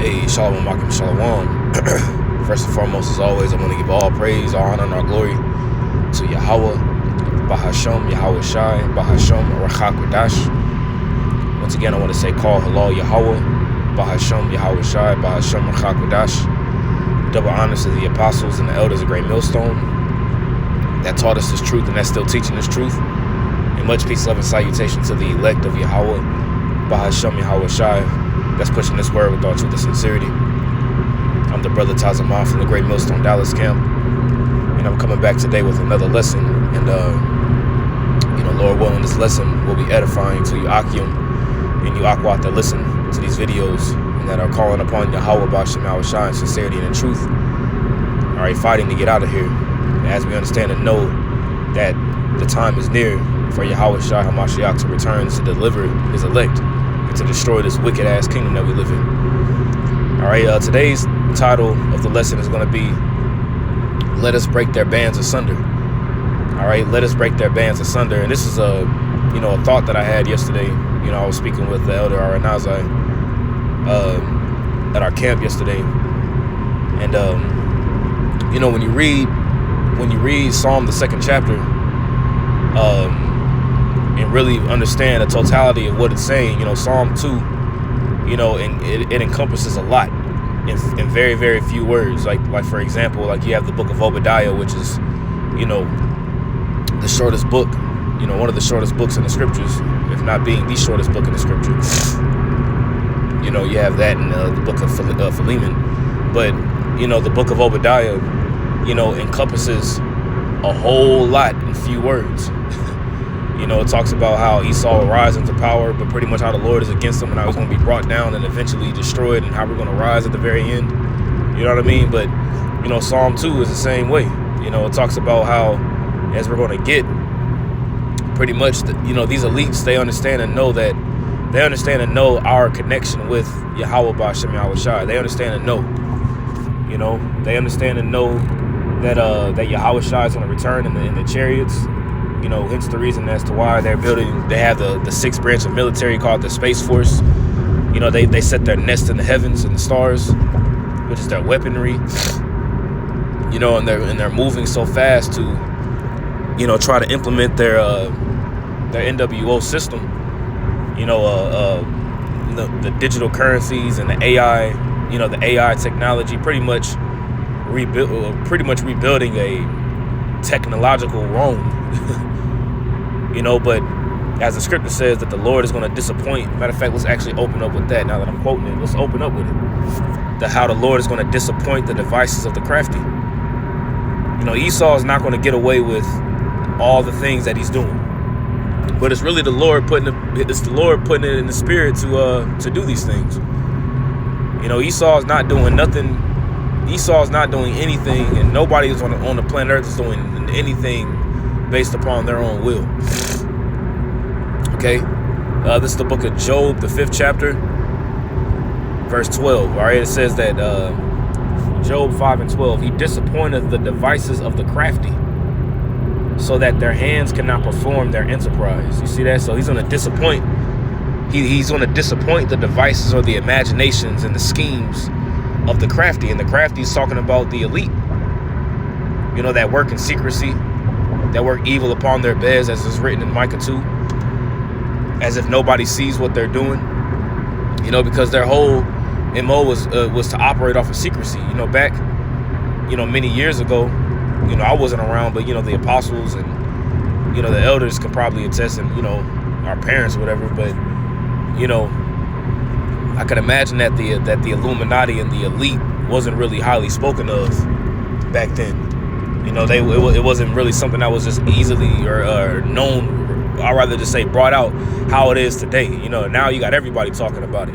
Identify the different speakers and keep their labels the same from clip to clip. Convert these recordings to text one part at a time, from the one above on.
Speaker 1: Hey, Shalom Makim Shalom. First and foremost, as always, I want to give all praise, all honor, and all glory to Yahweh, Bahasham, Yahweh Shai, Bahasham, Rachak Wadash. Once again, I want to say, call halal Yahweh, Bahasham, Yahweh Shai, Bahasham, Rachak Wadash. Double honors to the apostles and the elders of Great Millstone that taught us this truth and that's still teaching this truth. And much peace, love, and salutation to the elect of Yahweh, Bahasham, Yahweh Shai, that's pushing this word with all truth and sincerity. I'm the brother Tazamah from the Great Millstone Dallas camp, and I'm coming back today with another lesson. And Lord willing, this lesson will be edifying to you Akim and you Akwat that listen to these videos and that are calling upon Yahweh Basham Yahweh Shai in sincerity and in truth. All right, fighting to get out of here, as we understand and know that the time is near for Yahweh Shai HaMashiach to return to deliver his elect, to destroy this wicked-ass kingdom that we live in. All right, today's title of the lesson is going to be, Let Us Break Their Bands Asunder. All right, let us break their bands asunder. And this is a thought that I had yesterday. I was speaking with the elder Aranazai at our camp yesterday. And, when you read Psalm, the 2nd chapter, and really understand the totality of what it's saying, Psalm 2, and it encompasses a lot in very, very few words. Like for example, like you have the book of Obadiah, which is, the shortest book, one of the shortest books in the scriptures, if not being the shortest book in the scriptures. You have that in the book of Philemon. But, the book of Obadiah, encompasses a whole lot in few words. It talks about how Esau will rise into power, but pretty much how the Lord is against him and how he's going to be brought down and eventually destroyed and how we're going to rise at the very end. You know what I mean? But, Psalm 2 is the same way. It talks about how, as we're going to get, pretty much, these elites, they understand and know our connection with Yahweh Ba'ashem Yahweh Shai. They understand and know. They understand and know that Yahweh Shai is going to return in the chariots. Hence the reason as to why they have the sixth branch of military called the Space Force. They set their nest in the heavens and the stars, which is their weaponry. And they're moving so fast to, try to implement their NWO system. The digital currencies and the AI, the AI technology, pretty much rebuilding a technological Rome. But as the scripture says that the Lord is going to disappoint. Matter of fact, let's actually open up with that now that I'm quoting it. Let's open up with it. How the Lord is going to disappoint the devices of the crafty. Esau is not going to get away with all the things that he's doing. But it's really the Lord putting it in the spirit to do these things. Esau is not doing nothing. Esau is not doing anything, and nobody is on the planet Earth is doing anything based upon their own will. Okay, this is the book of Job, the 5th chapter, verse 12. All right, it says that Job 5 and 12, he disappointeth the devices of the crafty, so that their hands cannot perform their enterprise. You see that? So he's going to disappoint. He's going to disappoint the devices or the imaginations and the schemes of the crafty. And the crafty is talking about the elite. That work in secrecy, that work evil upon their beds, as is written in Micah 2, as if nobody sees what they're doing. Because their whole MO was to operate off of secrecy. Back, many years ago. I wasn't around, but the apostles and the elders can probably attest, and our parents or whatever. But I could imagine that the Illuminati and the elite wasn't really highly spoken of back then. It wasn't really something that was just easily or known. I'd rather just say brought out how it is today. Now you got everybody talking about it.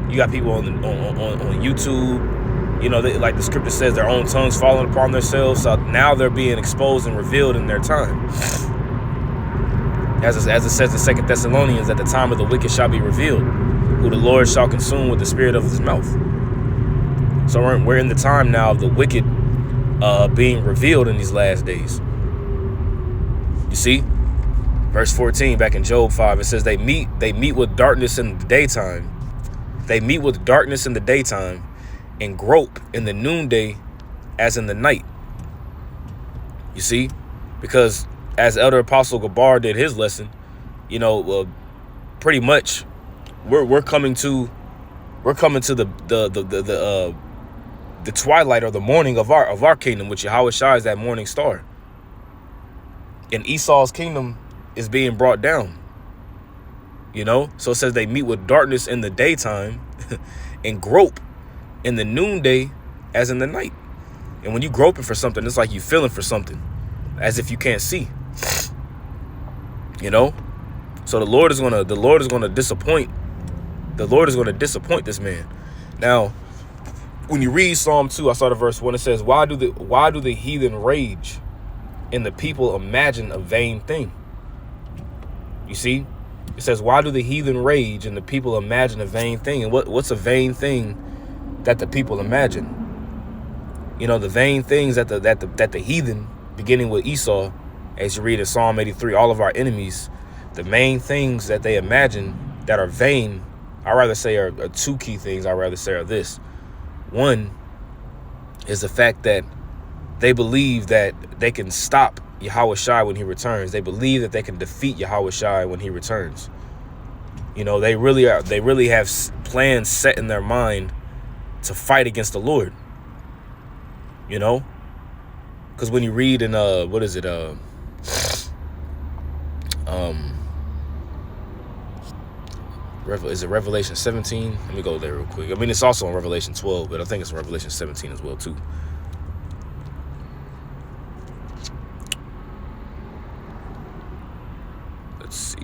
Speaker 1: You got people on YouTube. Like the scripture says, their own tongues falling upon themselves. So now they're being exposed and revealed in their time. As it says in 2 Thessalonians, that the time of the wicked shall be revealed, who the Lord shall consume with the spirit of his mouth. So we're in the time now of the wicked being revealed in these last days. You see? Verse 14, back in Job 5, it says they meet with darkness in the daytime They meet with darkness in the daytime and grope in the noonday as in the night. You see? Because as Elder Apostle Gabar did his lesson, pretty much we're coming to the twilight or the morning of our kingdom, which Yahweh Shai is that morning star. And Esau's kingdom is being brought down. So it says they meet with darkness in the daytime and grope in the noonday as in the night. And when you groping for something, it's like you feeling for something as if you can't see. So the Lord is going to disappoint this man. Now, when you read Psalm 2, I started verse 1, it says, why do the heathen rage and the people imagine a vain thing? You see? It says, why do the heathen rage and the people imagine a vain thing? And what's a vain thing that the people imagine? The vain things that the heathen, beginning with Esau, as you read in Psalm 83, all of our enemies, the main things that they imagine that are vain, I rather say are two key things. I rather say are this. One is the fact that they believe that they can stop Yahweh Shai when he returns. They believe that they can defeat Yahweh Shai when he returns. They really have plans set in their mind to fight against the Lord. Because when you read in is it Revelation 17? Let me go there real quick. I mean, it's also in Revelation 12, but I think it's in Revelation 17 as well too. Let's see.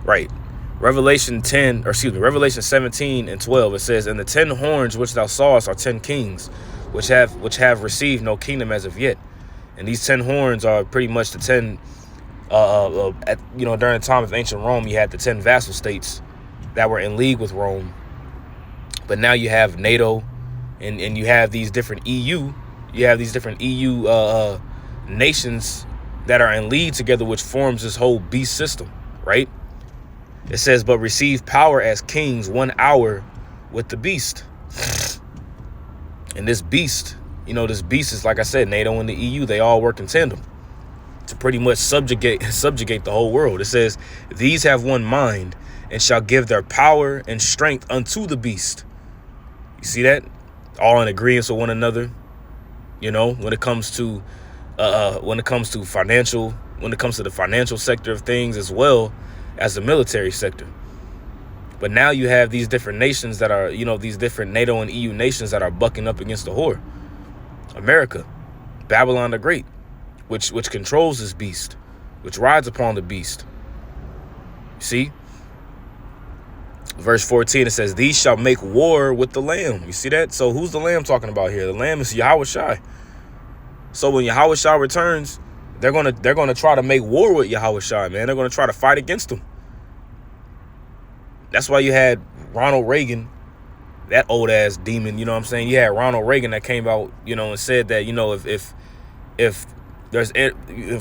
Speaker 1: Right. Revelation 17 and 12, it says, and the 10 horns which thou sawest are 10 kings, which have received no kingdom as of yet. And these 10 horns are pretty much the 10, during the time of ancient Rome, you had the 10 vassal states that were in league with Rome. But now you have NATO and you have these different EU, nations that are in league together, which forms this whole beast system, right? It says, but receive power as kings 1 hour with the beast. And this beast is, like I said, NATO and the EU, they all work in tandem to pretty much subjugate the whole world. It says, these have one mind and shall give their power and strength unto the beast. You see that? All in agreement with one another. When it comes to the financial sector of things, as well as the military sector. But now you have these different nations that are, these different NATO and EU nations that are bucking up against the whore. America, Babylon the Great, which controls this beast, which rides upon the beast. See? Verse 14, it says, these shall make war with the Lamb. You see that? So who's the Lamb talking about here? The Lamb is Yahweh Shai. So when Yahweh Shai returns, they're gonna try to make war with Yahweh Shai, man. They're gonna try to fight against him. That's why you had Ronald Reagan, that old ass demon. You know what I'm saying? You had Ronald Reagan that came out, and said that if there's,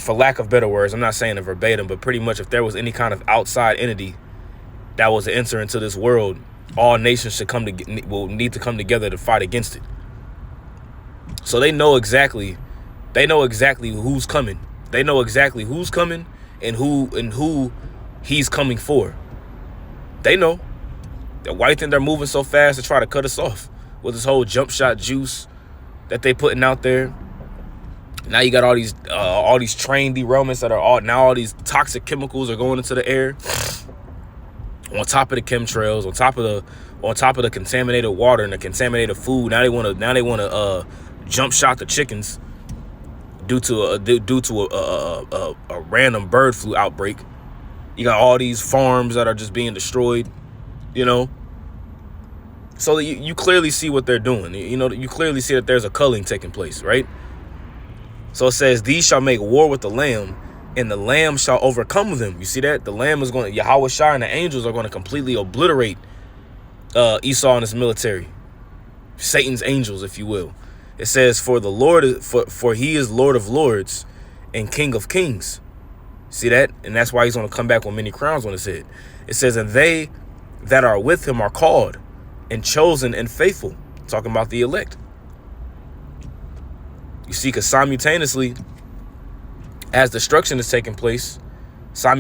Speaker 1: for lack of better words, I'm not saying it verbatim, but pretty much if there was any kind of outside entity that was to enter into this world, all nations will need to come together to fight against it. So they know exactly who's coming. They know exactly who's coming and who he's coming for. They know. Why you think they're moving so fast to try to cut us off with this whole jump shot juice that they putting out there? Now you got all these train derailments that are all these toxic chemicals are going into the air. On top of the chemtrails, on top of the contaminated water and the contaminated food. Now they want to jump shot the chickens due to a random bird flu outbreak. You got all these farms that are just being destroyed, So you clearly see what they're doing. You clearly see that there's a culling taking place, right? So it says, these shall make war with the Lamb, and the Lamb shall overcome them. You see that? The Lamb is going to, Yahweh Shai and the angels are going to completely obliterate Esau and his military. Satan's angels, if you will. It says, for he is Lord of lords and King of kings. See that? And that's why he's going to come back with many crowns on his head. It says, and they that are with him are called and chosen and faithful. Talking about the elect. You see, because simultaneously, as destruction is taking place, you're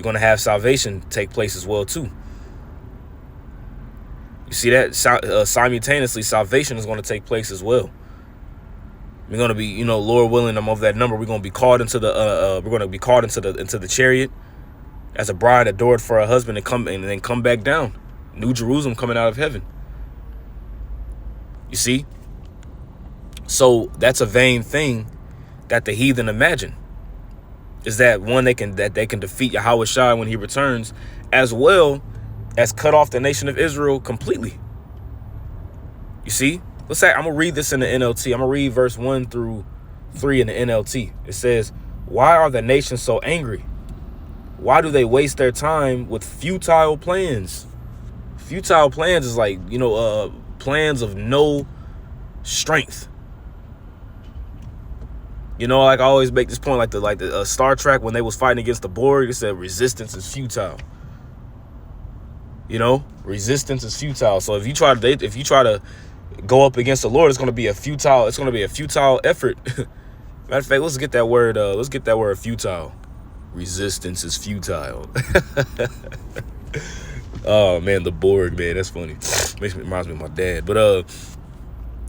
Speaker 1: going to have salvation take place as well, too. You see that? Simultaneously, salvation is going to take place as well. We're going to be, Lord willing, I'm over that number. We're going to be called into the chariot as a bride adored for her husband and then come back down. New Jerusalem coming out of heaven. You see? So that's a vain thing that the heathen imagine. Is that one they can defeat Yahweh Shai when he returns, as well as cut off the nation of Israel completely. You see? Let's say I'm gonna read this in the NLT. I'm gonna read verse 1 through 3 in the NLT. It says, why are the nations so angry? Why do they waste their time with futile plans? Futile plans is like, plans of no strength. Like I always make this point, like the Star Trek when they was fighting against the Borg, it said resistance is futile. Resistance is futile. So if you try to go up against the Lord, it's going to be a futile effort. Matter of fact, let's get that word futile. Resistance is futile. Oh man, the Borg, man, that's funny. Reminds me of my dad. But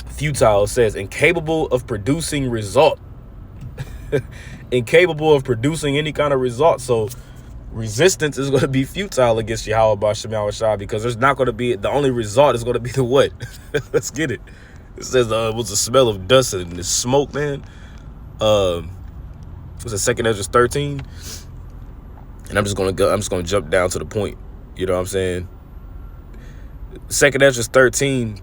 Speaker 1: futile says incapable of producing result. Incapable of producing any kind of result. So resistance is going to be futile against Yahweh B'Shem Yahweh Shai, because there's not going to be, the only result is going to be the what? Let's get it. It says it was the smell of dust and the smoke, man. Was it 2 Ezra 13? And I'm just going to jump down to the point. You know what I'm saying? 2 Ezra 13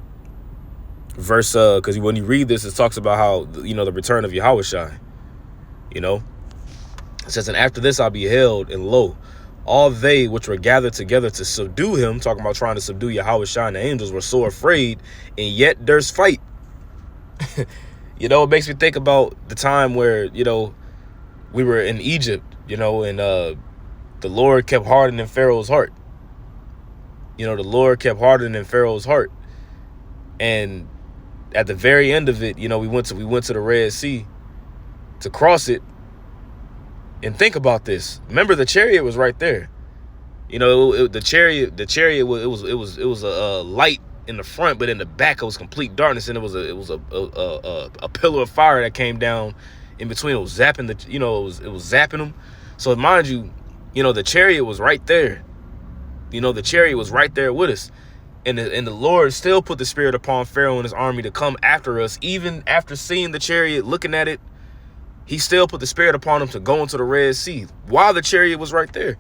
Speaker 1: verse, because when you read this, it talks about how, the return of Yahweh Shai. It says, and after this I beheld, and lo, all they which were gathered together to subdue him, talking about trying to subdue Yahweh Shai and the angels, were so afraid, and yet there's fight. It makes me think about the time where, we were in Egypt, and the Lord kept hardening Pharaoh's heart. The Lord kept hardening Pharaoh's heart. And at the very end of it, we went to the Red Sea to cross it. And think about this. Remember, the chariot was right there. The chariot was a light in the front, but in the back it was complete darkness, and it was a pillar of fire that came down in between. It was zapping it was zapping them. So mind you, the chariot was right there. The chariot was right there with us. And the Lord still put the spirit upon Pharaoh and his army to come after us. Even after seeing the chariot, looking at it, he still put the spirit upon him to go into the Red Sea while the chariot was right there.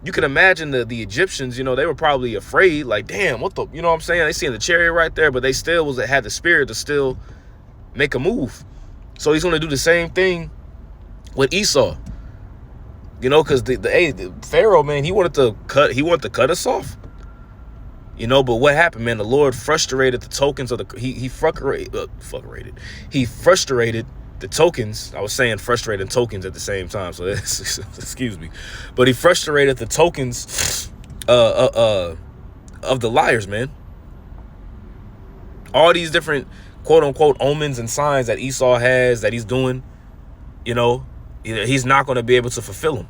Speaker 1: You can imagine the Egyptians, they were probably afraid, like, damn, what the, what I'm saying? They seen the chariot right there, but they still had the spirit to still make a move. So he's going to do the same thing with Esau. Because the Pharaoh, man, he wanted to cut us off. But what happened, man? The Lord frustrated the tokens of he frustrated the tokens. I was saying frustrating tokens at the same time, so excuse me. But he frustrated the tokens of the liars, man. All these different quote unquote omens and signs that Esau has, that he's doing, he's not going to be able to fulfill them.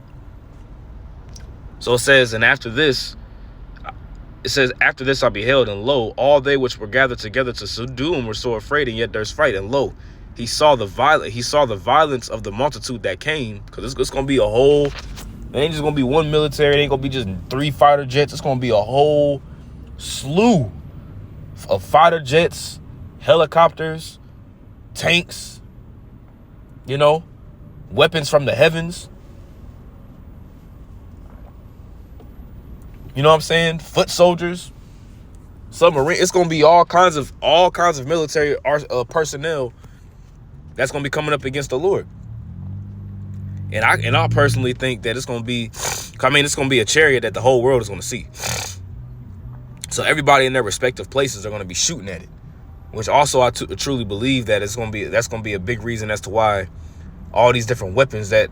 Speaker 1: So it says, and after this, I beheld, and lo, all they which were gathered together to subdue him were so afraid, and yet there's fight. And lo, he saw the violence of the multitude that came, because it's going to be a whole, it ain't just going to be one military, it ain't going to be just 3 fighter jets, it's going to be a whole slew of fighter jets, helicopters, tanks, weapons from the heavens. You know what I'm saying? Foot soldiers, submarine. It's going to be all kinds of military personnel that's going to be coming up against the Lord. And I personally think that it's going to be, it's going to be a chariot that the whole world is going to see. So everybody in their respective places are going to be shooting at it, which also I truly believe that that's going to be a big reason as to why all these different weapons that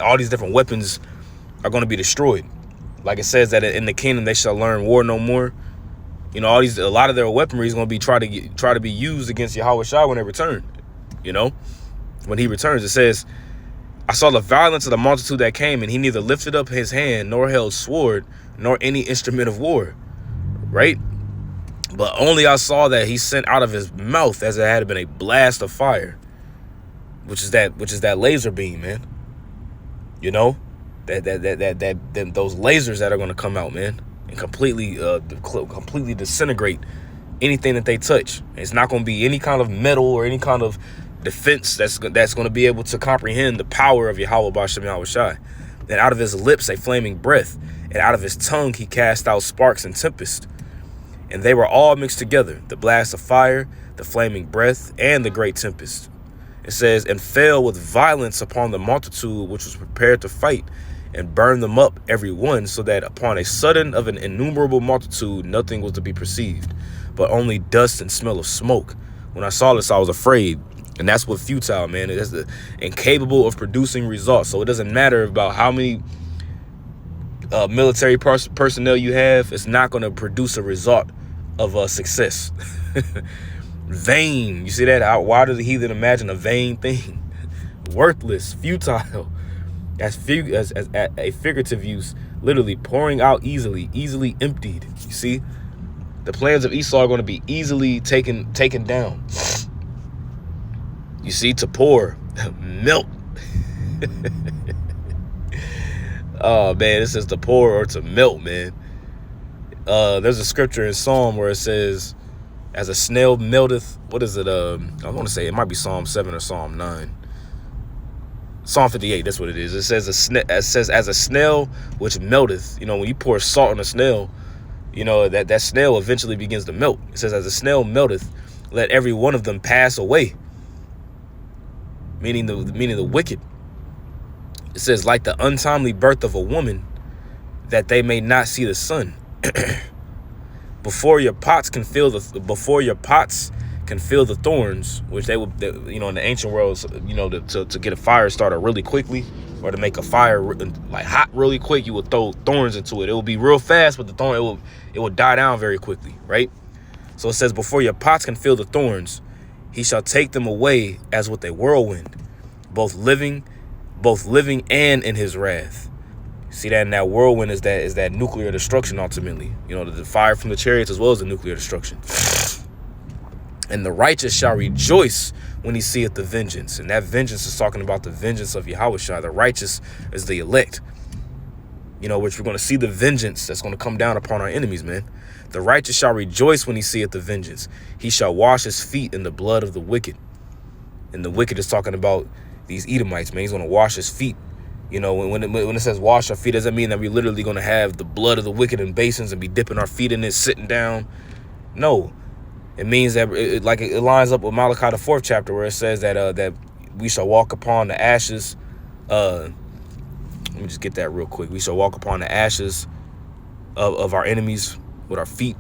Speaker 1: all these different weapons are going to be destroyed. Like it says that in the kingdom they shall learn war no more. You know, a lot of their weaponry is going to be try to be used against Yahweh Shai when they return. You know, when he returns, it says, I saw the violence of the multitude that came, and he neither lifted up his hand nor held sword nor any instrument of war. Right? But only I saw that he sent out of his mouth as it had been a blast of fire, which is that laser beam, man. You know, that those lasers that are going to come out, man, and completely disintegrate anything that they touch. It's not going to be any kind of metal or any kind of defense that's going to be able to comprehend the power of Yahweh B'Shem Yahweh Shai. And out of his lips a flaming breath, and out of his tongue he cast out sparks and tempest. And they were all mixed together, the blast of fire, the flaming breath, and the great tempest. It says, and fell with violence upon the multitude which was prepared to fight, and burned them up every one, so that upon a sudden of an innumerable multitude nothing was to be perceived, but only dust and smell of smoke. When I saw this, I was afraid. And that's what futile, man. It is incapable of producing results. So it doesn't matter about how many military personnel you have. It's not going to produce a result of success. Vain. You see that? Why does the heathen imagine a vain thing? Worthless, futile. As a figurative use, literally pouring out easily emptied. You see, the plans of Esau are going to be easily taken down. You see, to pour, melt. Oh man, it says to pour or to melt, man. There's a scripture in Psalm where it says, as a snail melteth. What is it? I want to say it might be Psalm 7 or Psalm 9. Psalm 58, that's what it is. It says as a snail which melteth. You know, when you pour salt on a snail, you know, that snail eventually begins to melt. It says, as a snail melteth, let every one of them pass away. Meaning the wicked. It says, like the untimely birth of a woman, that they may not see the sun. Before your pots can feel the thorns, which they would, you know, in the ancient world, you know, to get a fire started really quickly, or to make a fire like hot really quick, you would throw thorns into it. It will be real fast, but the thorn it will die down very quickly, right? So it says, before your pots can feel the thorns, he shall take them away as with a whirlwind, both living and in his wrath. See that? And that whirlwind is that nuclear destruction ultimately. You know, the fire from the chariots as well as the nuclear destruction. And the righteous shall rejoice when he seeth the vengeance. And that vengeance is talking about the vengeance of Yahweh Shai. The righteous is the elect. You know, which we're going to see the vengeance that's going to come down upon our enemies, man. The righteous shall rejoice when he seeth the vengeance. He shall wash his feet in the blood of the wicked. And the wicked is talking about these Edomites, man. He's going to wash his feet. You know, when it says wash our feet, doesn't mean that we're literally going to have the blood of the wicked in basins and be dipping our feet in it, sitting down. No, it means that it lines up with Malachi, the 4th chapter, where it says that we shall walk upon the ashes. Let me just get that real quick. We shall walk upon the ashes of our enemies with our feet.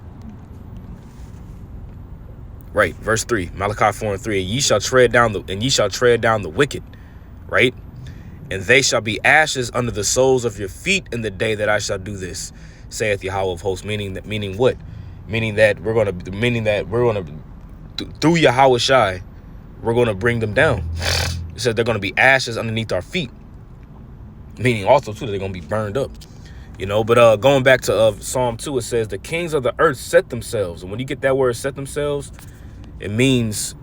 Speaker 1: Right, verse 3, Malachi 4 and 3. And ye shall tread down the wicked, right? And they shall be ashes under the soles of your feet in the day that I shall do this, saith Yahweh of hosts. Meaning what? Meaning that we're gonna through Yahweh Shai, we're gonna bring them down. It said they're gonna be ashes underneath our feet. Meaning also too that they're gonna be burned up. You know, but going back to Psalm 2, it says the kings of the earth set themselves. And when you get that word set themselves, it means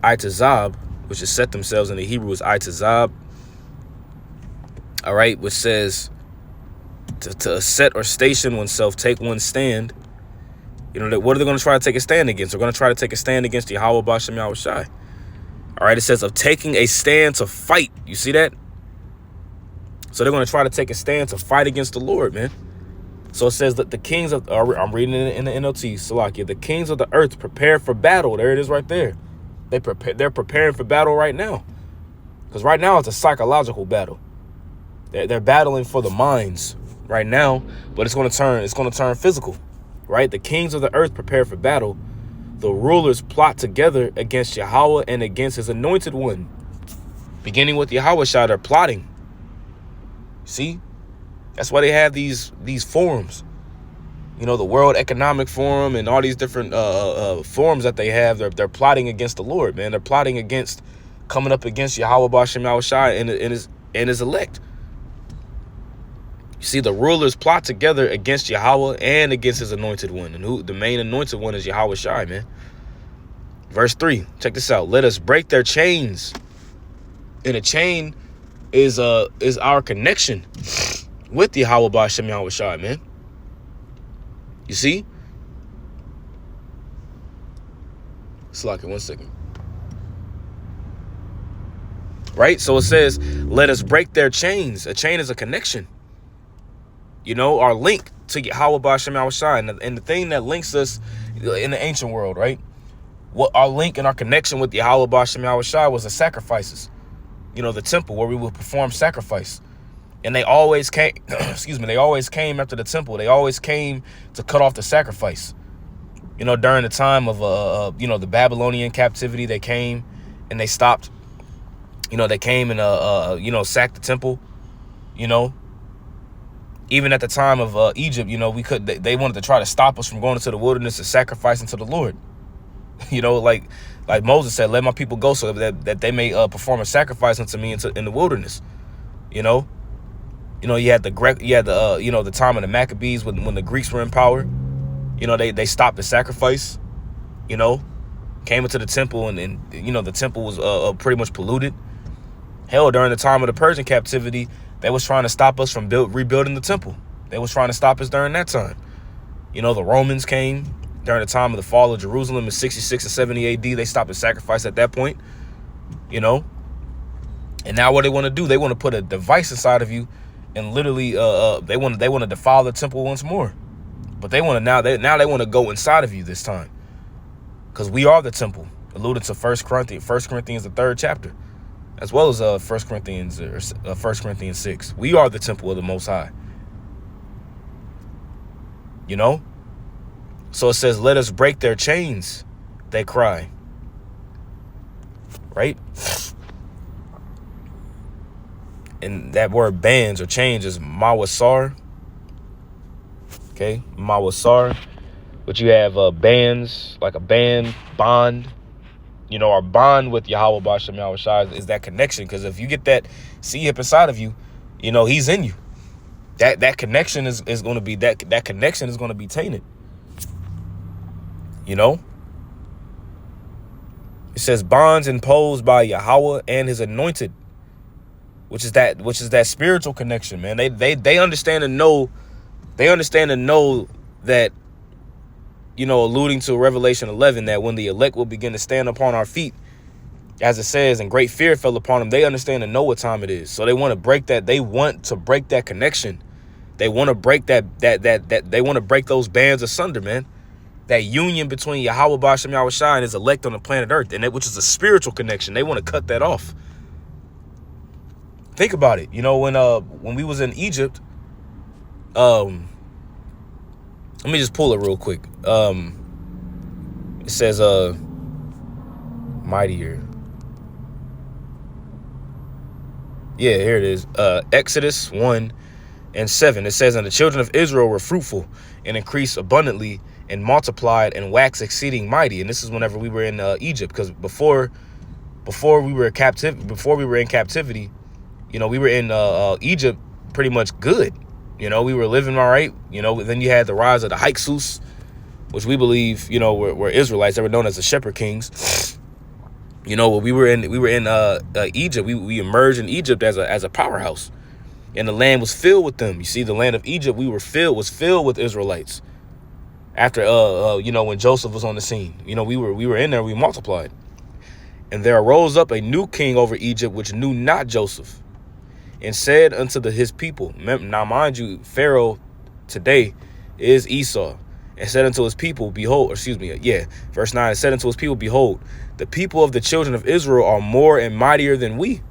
Speaker 1: Itazab, which is set themselves in the Hebrew is Itazab. All right, which says to set or station oneself, take one stand. You know, what are they going to try to take a stand against? They're going to try to take a stand against Yahweh B'Shem Yahweh Shai. All right, it says of taking a stand to fight. You see that? So they're going to try to take a stand to fight against the Lord, man. So it says that the kings of, I'm reading it in the NLT, Salakia, the kings of the earth prepare for battle. There it is right there. They're preparing for battle right now. Because right now it's a psychological battle. They're battling for the minds right now, but it's going to turn physical, right? The kings of the earth prepare for battle. The rulers plot together against Yahweh and against his anointed one. beginning with Yahweh Shai, they're plotting. See, that's why they have these forums. You know, the World Economic Forum and all these different forums that they have. They're plotting against the Lord, man. They're plotting against, coming up against Yahweh Bashem Yahweh Shai and his elect. You see, the rulers plot together against Yahweh and against his anointed one. And the main anointed one is Yahweh Shai, man. Verse 3, check this out. Let us break their chains. And a chain is our connection with Yahweh Bashem Yahweh Shai, man. You see? Slack it 1 second. Right? So it says, let us break their chains. A chain is a connection. You know, our link to Yahweh Bashem Yahweh Shai. And the thing that links us in the ancient world, right? What our link and our connection with Yahweh Bashem Yahweh Shai was the sacrifices. You know, the temple where we would perform sacrifice. And they always came, they always came after the temple. They always came to cut off the sacrifice. You know, during the time of, the Babylonian captivity, they came and they stopped. You know, they came and, sacked the temple, you know. Even at the time of Egypt, you know, they wanted to try to stop us from going into the wilderness and sacrificing to the Lord. You know, like Moses said, let my people go so that they may perform a sacrifice unto me in the wilderness, you know. You know, you had the time of the Maccabees when the Greeks were in power. You know, they stopped the sacrifice, you know, came into the temple and you know, the temple was pretty much polluted. Hell, during the time of the Persian captivity, they was trying to stop us from rebuilding the temple. They was trying to stop us during that time. You know, the Romans came during the time of the fall of Jerusalem in 66 and 70 AD. They stopped the sacrifice at that point, you know. And now what they want to do, they want to put a device inside of you. And literally, they want to defile the temple once more, but they want to they want to go inside of you this time, because we are the temple, alluded to 1 Corinthians, the 3rd chapter, as well as 1 Corinthians 6. We are the temple of the Most High. You know, so it says, "Let us break their chains," they cry. Right. And that word bands or chains is mawasar. Okay, mawasar. But you have bands, like a bond. You know, our bond with Yahweh Bashem Yahweh Shai is that connection. Because if you get that C-hip inside of you, you know, he's in you. That connection is going to be, that connection is going to be tainted. You know? It says bonds imposed by Yahweh and his anointed. Which is that spiritual connection, man. They understand and know that, you know, alluding to Revelation 11, that when the elect will begin to stand upon our feet, as it says, and great fear fell upon them, they understand and know what time it is. So they want to break that. They want to break that connection. They want to break that they want to break those bands asunder, man. That union between Yahweh Bashem Yahweh Shai and his elect on the planet Earth, and which is a spiritual connection. They want to cut that off. Think about it. You know, when we was in Egypt, let me just pull it real quick. It says mightier. Yeah, here it is. Exodus 1:7. It says, and the children of Israel were fruitful and increased abundantly and multiplied and waxed exceeding mighty. And this is whenever we were in Egypt, because before we were in captivity, you know, we were in Egypt pretty much good. You know, we were living all right. You know, then you had the rise of the Hyksos, which we believe, you know, were Israelites. They were known as the Shepherd Kings. You know, we were in Egypt. We emerged in Egypt as a powerhouse, and the land was filled with them. You see, the land of Egypt was filled with Israelites. After you know, when Joseph was on the scene, you know, we were in there. We multiplied, and there arose up a new king over Egypt, which knew not Joseph, and said unto his people. Now, mind you, Pharaoh today is Esau. And said unto his people, behold, verse 9, said unto his people, behold, the people of the children of Israel are more and mightier than we.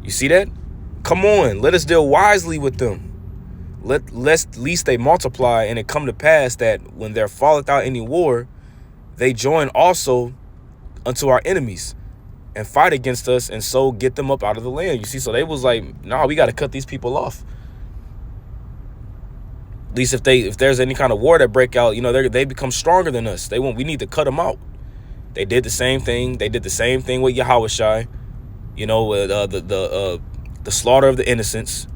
Speaker 1: You see that? Come on, let us deal wisely with them. Lest they multiply, and it come to pass that when there falleth out any war, they join also unto our enemies. and fight against us, and so get them up out of the land. You see, so they was like, nah, we got to cut these people off. At least if there's any kind of war that break out, they become stronger than us. We need to cut them out. They did the same thing. They did the same thing with Yahushai. The slaughter of the innocents.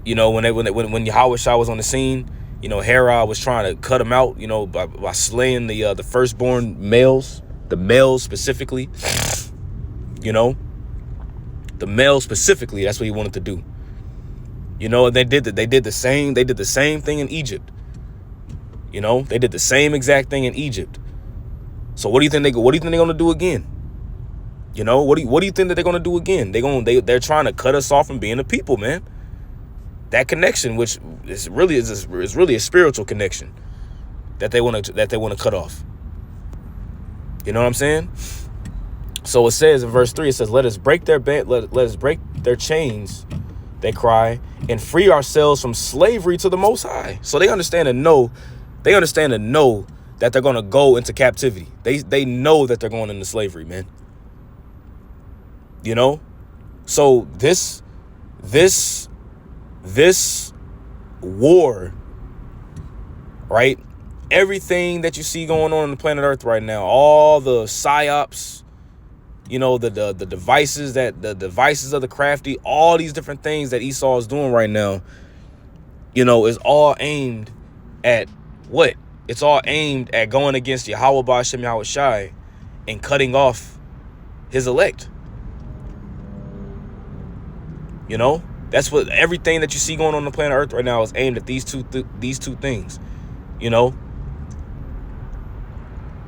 Speaker 1: When Yahushua was on the scene, Herod was trying to cut him out, by slaying the firstborn males, the males specifically. The males specifically. That's what he wanted to do. And they did the same thing in Egypt. They did the same exact thing in Egypt. So what do you think they're going to do again? What do you think that they're going to do again? They're trying to cut us off from being a people, man. That connection, which is really a spiritual connection, that they want to cut off. You know what I'm saying? So it says in verse 3, it says, let us break their chains, they cry, and free ourselves from slavery to the Most High. So they understand and know that they're going to go into captivity. They know that they're going into slavery, man. So this war, right? Everything that you see going on the planet Earth right now, all the psyops, the devices of the crafty, all these different things that Esau is doing right now, is all aimed at what? It's all aimed at going against Yahweh Ba'ashem Yahushai and cutting off his elect. That's what everything that you see going on the planet Earth right now is aimed at these two things,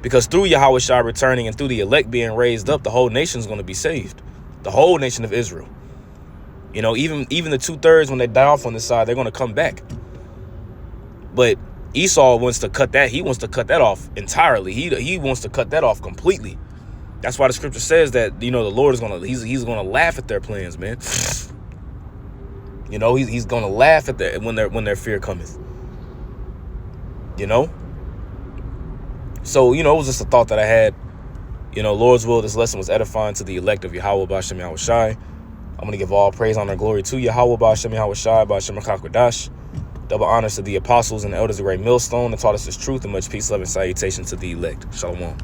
Speaker 1: because through Yahushua returning and through the elect being raised up, the whole nation is going to be saved. The whole nation of Israel. Even the 2/3, when they die off on this side, they're going to come back. But Esau wants to cut that. He wants to cut that off entirely. He wants to cut that off completely. That's why the scripture says that, the Lord is he's going to laugh at their plans, man. He's going to laugh at when their fear cometh. So, it was just a thought that I had. Lord's will, this lesson was edifying to the elect of Yahweh Ba'ashem Yahushai. I'm going to give all praise, honor, and glory to Yahweh Ba'ashem Yahushai, Ba'ashem Rakakwadash. Double honors to the apostles and the elders of Great Millstone that taught us this truth, and much peace, love, and salutation to the elect. Shalom.